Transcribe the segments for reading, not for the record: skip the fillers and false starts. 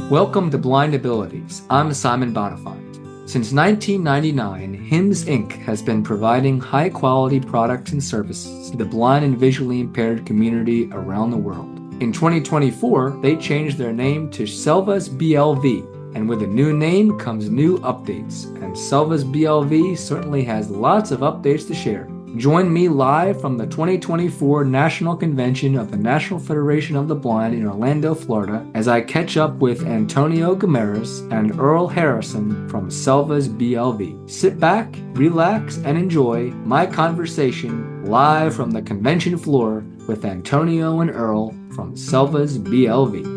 Welcome to Blind Abilities. I'm Simon Bonenfant. Since 1999, HIMS Inc. has been providing high-quality products and services to the blind and visually impaired community around the world. In 2024, they changed their name to Selvas BLV, and with a new name comes new updates, and Selvas BLV certainly has lots of updates to share. Join me live from the 2024 National Convention of the National Federation of the Blind in Orlando, Florida, as I catch up with Antonio Guimaraes and Earl Harrison from Selvas BLV. Sit back, relax, and enjoy my conversation live from the convention floor with Antonio and Earl from Selvas BLV.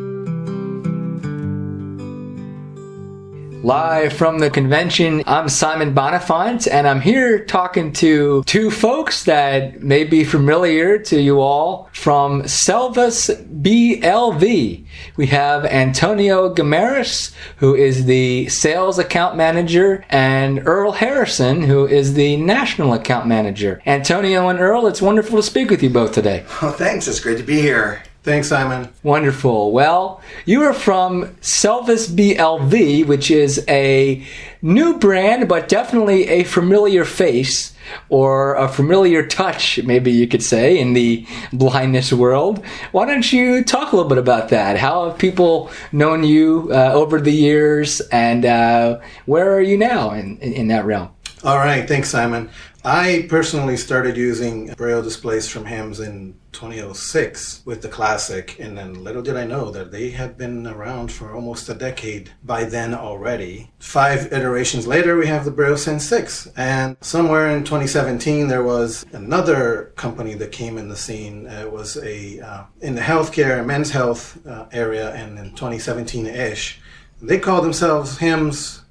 Live from the convention, I'm Simon Bonenfant, and I'm here talking to two folks that may be familiar to you all from Selvas BLV. We have Antonio Guimaraes, who is the sales account manager, and Earl Harrison, who is the national account manager. Antonio and Earl, it's wonderful to speak with you both today. Oh, thanks. It's great to be here. Thanks, Simon. Wonderful. Well, you are from Selvas BLV, which is a new brand, but definitely a familiar face or a familiar touch, maybe you could say, in the blindness world. Why don't you talk a little bit about that? How have people known you over the years, and where are you now in that realm? All right. Thanks, Simon. I personally started using Braille displays from HIMS in 2006 with the Classic, and then little did I know that they had been around for almost a decade by then already. 5 iterations later, we have the BrailleSense 6, and somewhere in 2017 there was another company that came in the scene. It was in the healthcare, men's health area, and in 2017-ish, they called themselves HIMS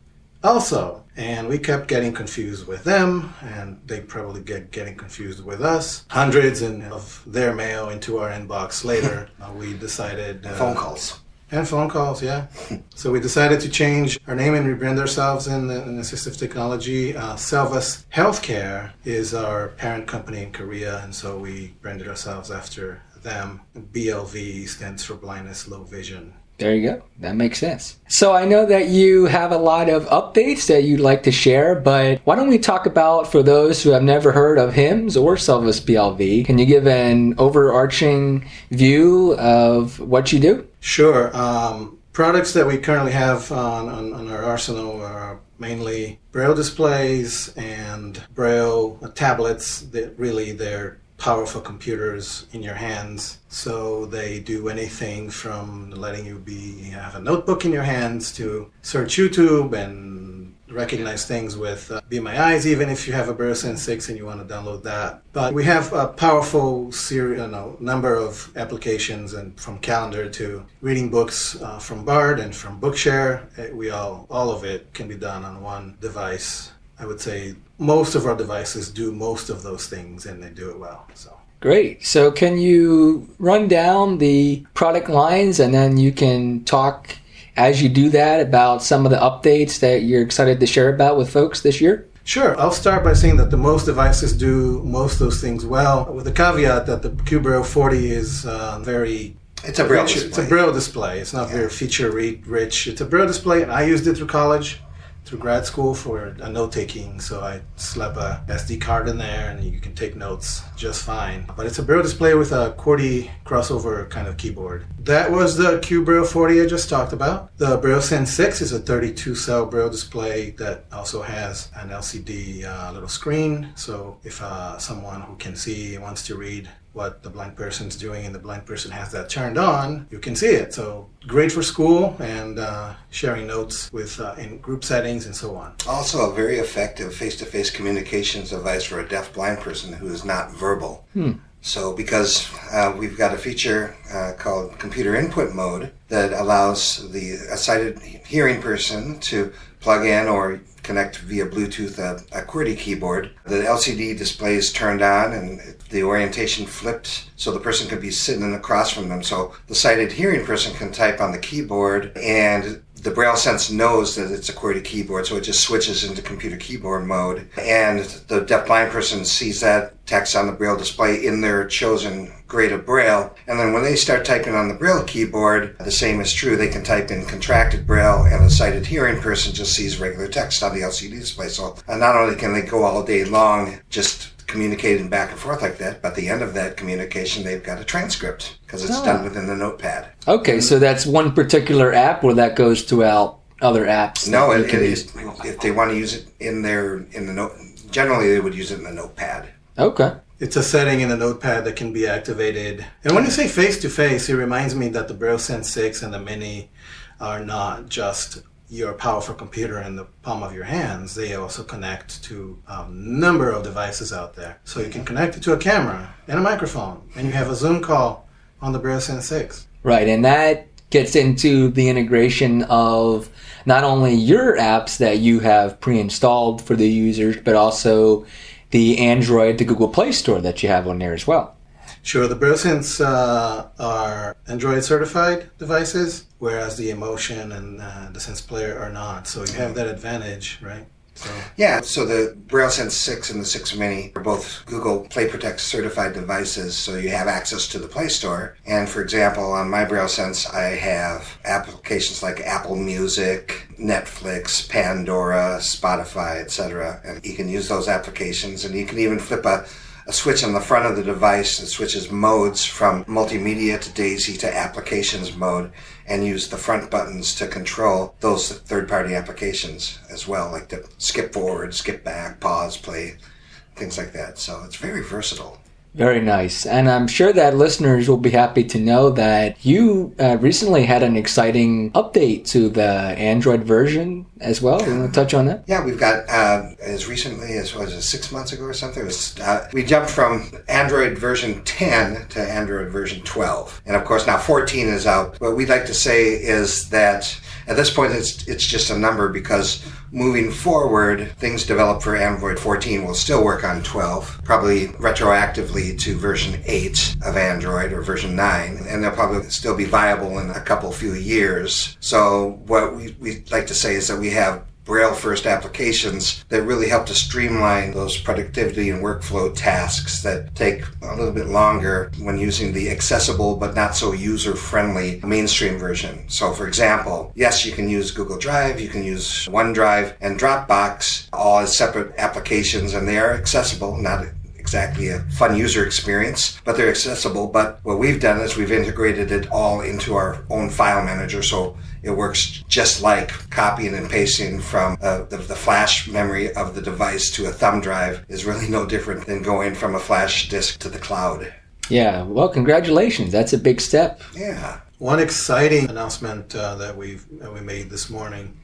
also. And we kept getting confused with them, and they probably getting confused with us. Hundreds of their mail into our inbox later, we decided... phone calls. And phone calls, yeah. So we decided to change our name and rebrand ourselves in assistive technology. Selvas Healthcare is our parent company in Korea, and so we branded ourselves after them. BLV stands for blindness, low vision. There you go. That makes sense. So I know that you have a lot of updates that you'd like to share, but why don't we talk about, for those who have never heard of HIMS or Selvas BLV, can you give an overarching view of what you do? Sure. Products that we currently have on our arsenal are mainly Braille displays and Braille tablets. They're powerful computers in your hands, so they do anything from letting you have a notebook in your hands to search YouTube and recognize things with Be My Eyes, even if you have a BrailleSense 6 and you want to download that. But we have a powerful number of applications, and from calendar to reading books from Bard and from Bookshare. All of it can be done on one device. I would say most of our devices do most of those things, and they do it well. So great. So can you run down the product lines, and then you can talk as you do that about some of the updates that you're excited to share about with folks this year? Sure. I'll start by saying that the most devices do most of those things well, with the caveat that the QBraille 40 is very... It's a Braille display. It's a Braille display. It's not very feature-rich. It's a Braille display, and I used it through college, through grad school, for a note-taking. So I slap a SD card in there, and you can take notes just fine. But it's a Braille display with a QWERTY crossover kind of keyboard. That was the QBraille 40 I just talked about. The BrailleSense 6 is a 32-cell Braille display that also has an LCD little screen. So if someone who can see wants to read what the blind person's doing and the blind person has that turned on, you can see it. So great for school and sharing notes with in group settings and so on. Also a very effective face-to-face communications device for a deaf-blind person who is not verbal. So because we've got a feature called computer input mode that allows a sighted hearing person to plug in or connect via Bluetooth a QWERTY keyboard. The LCD display is turned on and the orientation flipped so the person could be sitting across from them. So the sighted hearing person can type on the keyboard and the BrailleSense knows that it's a QWERTY keyboard, so it just switches into computer keyboard mode. And the deafblind person sees that text on the Braille display in their chosen grade of Braille. And then when they start typing on the Braille keyboard, the same is true. They can type in contracted Braille, and the sighted hearing person just sees regular text on the LCD display. So not only can they go all day long just communicating back and forth like that, but at the end of that communication, they've got a transcript because it's done within the notepad. Okay, so that's one particular app, or that goes throughout other apps? No, if they want to use it in the note, generally they would use it in the notepad. Okay. It's a setting in the notepad that can be activated. And when you say face-to-face, it reminds me that the BrailleSense 6 and the Mini are not just your powerful computer in the palm of your hands. They also connect to a number of devices out there. So you can connect it to a camera and a microphone, and you have a Zoom call on the BrailleSense 6. Right, and that gets into the integration of not only your apps that you have pre-installed for the users, but also the Android to Google Play Store that you have on there as well. Sure, the BrailleSense are Android certified devices, whereas the Emotion and the Sense Player are not. So you have that advantage, right? So the BrailleSense 6 and the 6 Mini are both Google Play Protect certified devices, so you have access to the Play Store. And for example, on my BrailleSense, I have applications like Apple Music, Netflix, Pandora, Spotify, etc. And you can use those applications, and you can even flip a switch on the front of the device that switches modes from multimedia to DAISY to applications mode, and use the front buttons to control those third-party applications as well, like to skip forward, skip back, pause, play, things like that. So it's very versatile. Very nice. And I'm sure that listeners will be happy to know that you recently had an exciting update to the Android version as well. You want to touch on that? Yeah, we've got, as recently as, 6 months ago or something, we jumped from Android version 10 to Android version 12. And of course now 14 is out. What we'd like to say is that at this point it's just a number, because moving forward, things developed for Android 14 will still work on 12, probably retroactively to version 8 of Android or version 9, and they'll probably still be viable in a few years. So what we'd like to say is that we have Braille first applications that really help to streamline those productivity and workflow tasks that take a little bit longer when using the accessible but not so user-friendly mainstream version. So for example, yes, you can use Google Drive, you can use OneDrive and Dropbox all as separate applications, and they are accessible, not exactly a fun user experience, but they're accessible. But what we've done is we've integrated it all into our own file manager, so it works just like copying and pasting from the flash memory of the device to a thumb drive is really no different than going from a flash disk to the cloud. Yeah, well, congratulations. That's a big step. Yeah. One exciting announcement that we made this morning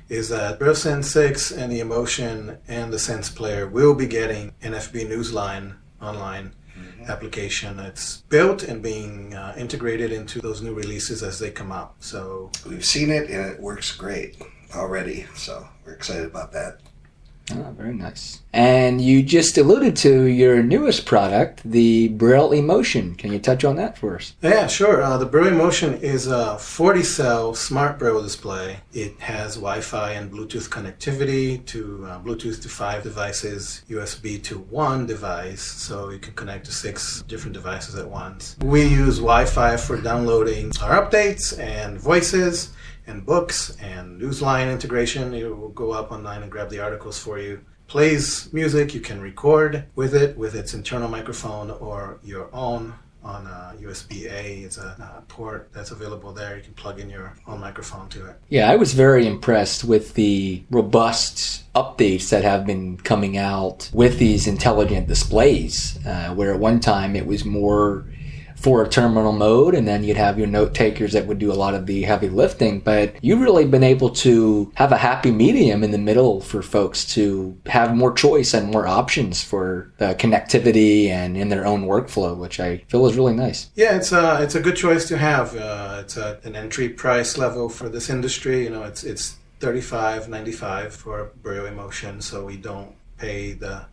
is that BrailleSense 6 and the Emotion and the Sense Player will be getting NFB Newsline online application. It's built and being integrated into those new releases as they come out. So we've seen it and it works great already. So we're excited about that. Oh, very nice. And you just alluded to your newest product, the Braille Emotion. Can you touch on that for us? Yeah, sure. The Braille Emotion is a 40-cell smart Braille display. It has Wi-Fi and Bluetooth connectivity to Bluetooth to 5 devices, USB to 1 device, so you can connect to 6 different devices at once. We use Wi-Fi for downloading our updates and voices and books and Newsline integration. It will go up online and grab the articles for you. Plays music. You can record with it with its internal microphone or your own on USB-A. It's a port that's available there. You can plug in your own microphone to it. Yeah, I was very impressed with the robust updates that have been coming out with these intelligent displays, where at one time it was more for a terminal mode, and then you'd have your note takers that would do a lot of the heavy lifting. But you've really been able to have a happy medium in the middle for folks to have more choice and more options for the connectivity and in their own workflow, which I feel is really nice. Yeah, it's a good choice to have. It's an entry price level for this industry. You know, it's $35.95 for Braille Emotion, so we don't pay the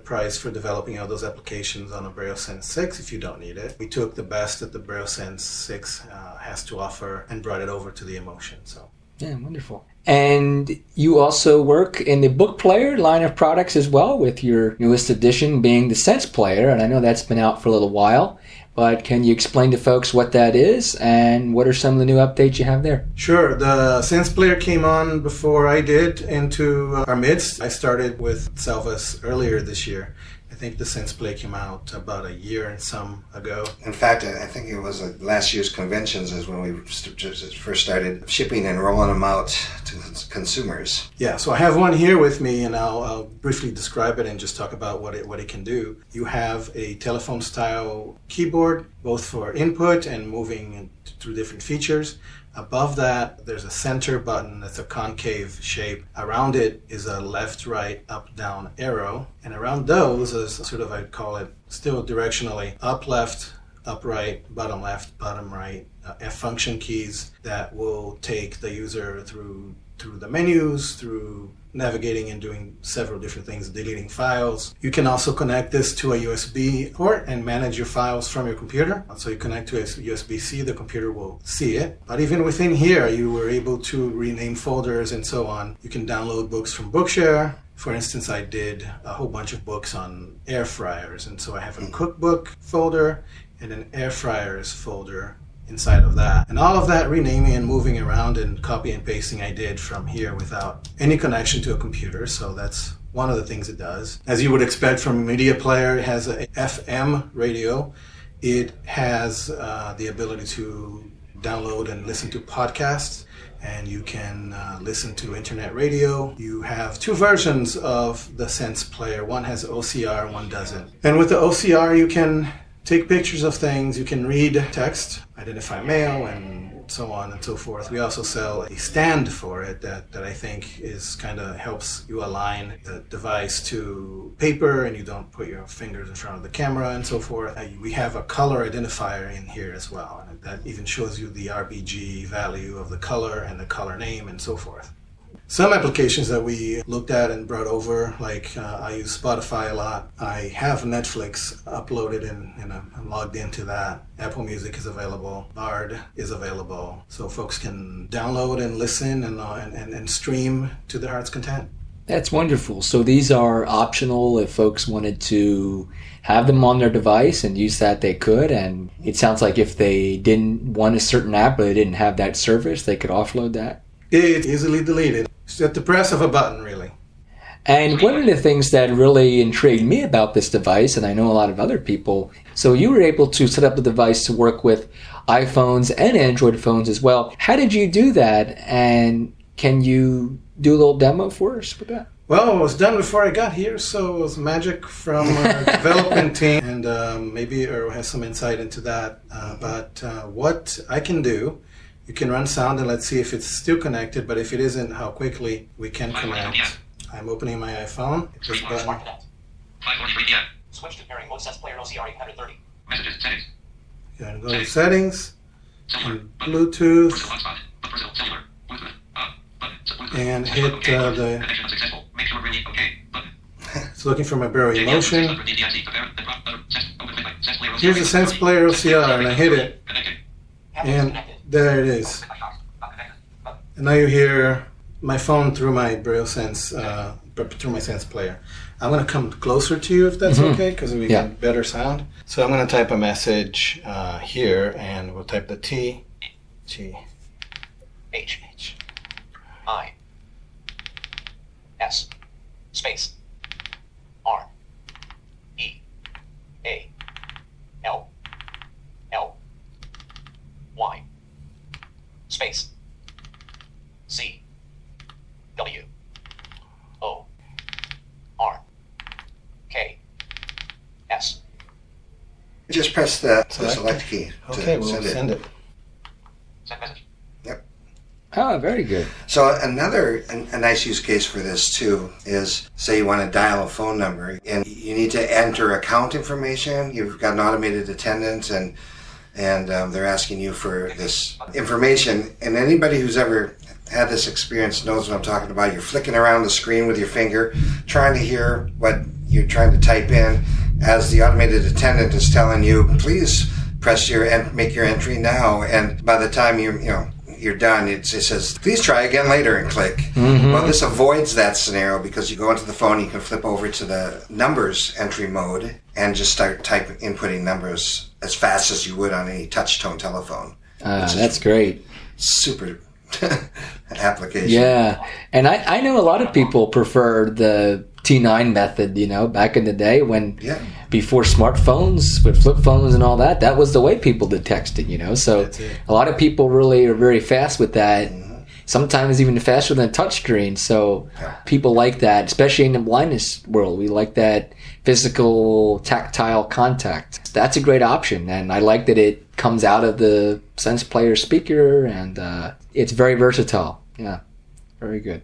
price for developing all those applications on a BrailleSense 6 if you don't need it. We took the best that the BrailleSense 6 has to offer and brought it over to the Emotion. So Yeah, wonderful. And you also work in the book player line of products as well, with your newest addition being the Sense Player, and I know that's been out for a little while, but can you explain to folks what that is and what are some of the new updates you have there? Sure. The Sense Player came on before I did into our midst. I started with Selvas earlier this year. I think the Sense Play came out about a year and some ago. In fact, I think it was last year's conventions is when we first started shipping and rolling them out to consumers. Yeah, so I have one here with me, and I'll briefly describe it and just talk about what it can do. You have a telephone-style keyboard, both for input and moving through different features. Above that, there's a center button that's a concave shape. Around it is a left, right, up, down arrow. And around those is sort of, I'd call it, still directionally, up, left, up, right, bottom left, bottom right, F function keys that will take the user through the menus, through navigating and doing several different things, deleting files. You can also connect this to a USB port and manage your files from your computer. So you connect to a USB-C, the computer will see it. But even within here, you were able to rename folders and so on. You can download books from Bookshare. For instance, I did a whole bunch of books on air fryers, and so I have a cookbook folder and an air fryers folder inside of that. And all of that renaming and moving around and copy and pasting I did from here without any connection to a computer. So that's one of the things it does. As you would expect from a media player, it has a FM radio. It has the ability to download and listen to podcasts, and you can listen to internet radio. You have two versions of the Sense Player. One has OCR, one doesn't. And with the OCR, you can take pictures of things, you can read text, identify mail, and so on and so forth. We also sell a stand for it that I think is kind of helps you align the device to paper and you don't put your fingers in front of the camera and so forth. We have a color identifier in here as well, and that even shows you the RGB value of the color and the color name and so forth. Some applications that we looked at and brought over, like I use Spotify a lot. I have Netflix uploaded and I'm logged into that. Apple Music is available. Bard is available. So folks can download and listen and stream to their heart's content. That's wonderful. So these are optional if folks wanted to have them on their device and use that, they could. And it sounds like if they didn't want a certain app but they didn't have that service, they could offload that. It's easily deleted. It's at the press of a button, really. And one of the things that really intrigued me about this device, and I know a lot of other people, so you were able to set up the device to work with iPhones and Android phones as well. How did you do that? And can you do a little demo for us with that? Well, it was done before I got here, so it was magic from our development team, and maybe Earl has some insight into that. But what I can do, you can run sound and let's see if it's still connected, but if it isn't, how quickly we can connect. I'm opening my iPhone. This button. 5:43 p.m. Switch to pairing mode, Sense Player OCR 830. Messages, settings. You're going to go to settings, and Bluetooth, and hit the... It's looking for my Braille Emotion. Here's the Sense Player OCR, and I hit it. And there it is. And now you hear my phone through my BrailleSense, through my Sense Player. I'm going to come closer to you if that's okay, because we get better sound. So I'm going to type a message here, and we'll type the T, H, I, S, space, R, E, A, L, Y, space, C, W, O, R, K, S. Just press the select key to send it. Send message. Yep. Oh, very good. So a nice use case for this too is, say you want to dial a phone number and you need to enter account information. You've got an automated attendant and they're asking you for this information. And anybody who's ever had this experience knows what I'm talking about. You're flicking around the screen with your finger, trying to hear what you're trying to type in as the automated attendant is telling you, please press make your entry now. And by the time you're done, it says, please try again later, and click. Mm-hmm. Well, this avoids that scenario because you go into the phone, you can flip over to the numbers entry mode and just start inputting numbers as fast as you would on any touch-tone telephone. That's great. Super application. Yeah, and I know a lot of people prefer the T9 method, back in the day when before smartphones with flip phones and all that, that was the way people did texting, so a lot of people really are very fast with that. Mm-hmm. Sometimes even faster than touchscreen, so people like that, especially in the blindness world. We like that physical tactile contact. That's a great option, and I like that it comes out of the Sense Player speaker, and it's very versatile. Yeah, very good.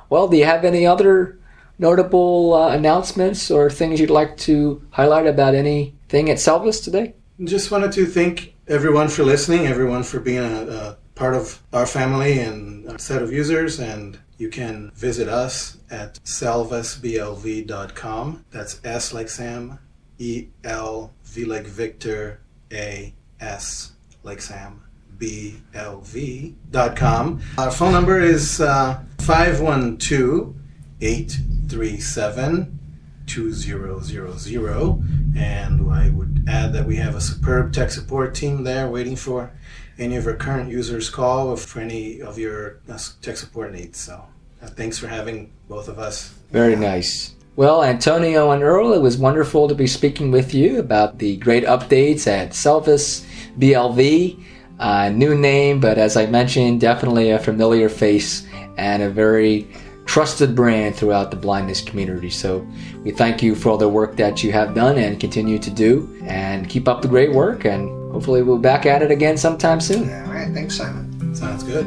Well, do you have any other notable announcements or things you'd like to highlight about anything at Selvas today? Just wanted to thank everyone for listening, everyone for being a part of our family and our set of users, and you can visit us at selvasblv.com. That's S like Sam, E-L, V like Victor, A-S like Sam, BLV.com. Our phone number is 512-837-2000, and I would add that we have a superb tech support team there waiting for any of our current users' call for any of your tech support needs. So thanks for having both of us. Very nice. Well, Antonio and Earl, it was wonderful to be speaking with you about the great updates at Selvas BLV. New name, but as I mentioned, definitely a familiar face and a very trusted brand throughout the blindness community. So we thank you for all the work that you have done and continue to do, and keep up the great work, and hopefully we'll be back at it again sometime soon. All right, thanks, Simon. Sounds good.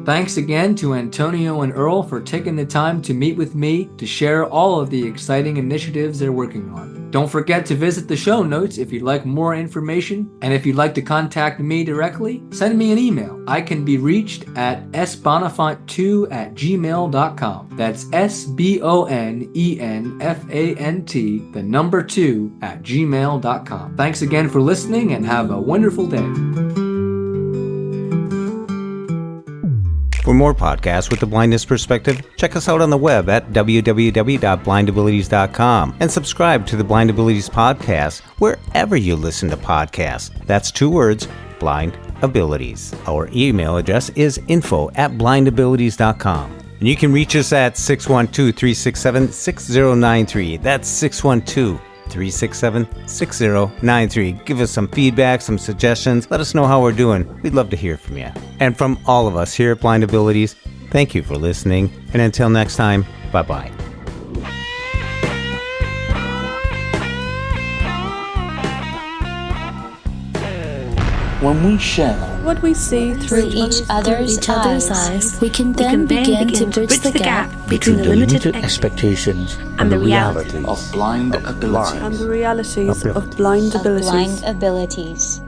Thanks again to Antonio and Earl for taking the time to meet with me to share all of the exciting initiatives they're working on. Don't forget to visit the show notes if you'd like more information, and if you'd like to contact me directly, send me an email. I can be reached at sbonefant2@gmail.com. That's SBONENFANT, the number 2@gmail.com. Thanks again for listening, and have a wonderful day. For more podcasts with the blindness perspective, check us out on the web at www.blindabilities.com and subscribe to the Blind Abilities Podcast wherever you listen to podcasts. That's 2 words, Blind Abilities. Our email address is info@blindabilities.com. And you can reach us at 612-367-6093. That's 612-367-6093. Give us some feedback, some suggestions. Let us know how we're doing. We'd love to hear from you. And from all of us here at Blind Abilities, thank you for listening. And until next time, bye-bye. When we share what we see through each other's eyes, we can then begin to bridge the gap between the limited expectations and the reality of blind abilities. And the realities of blind abilities.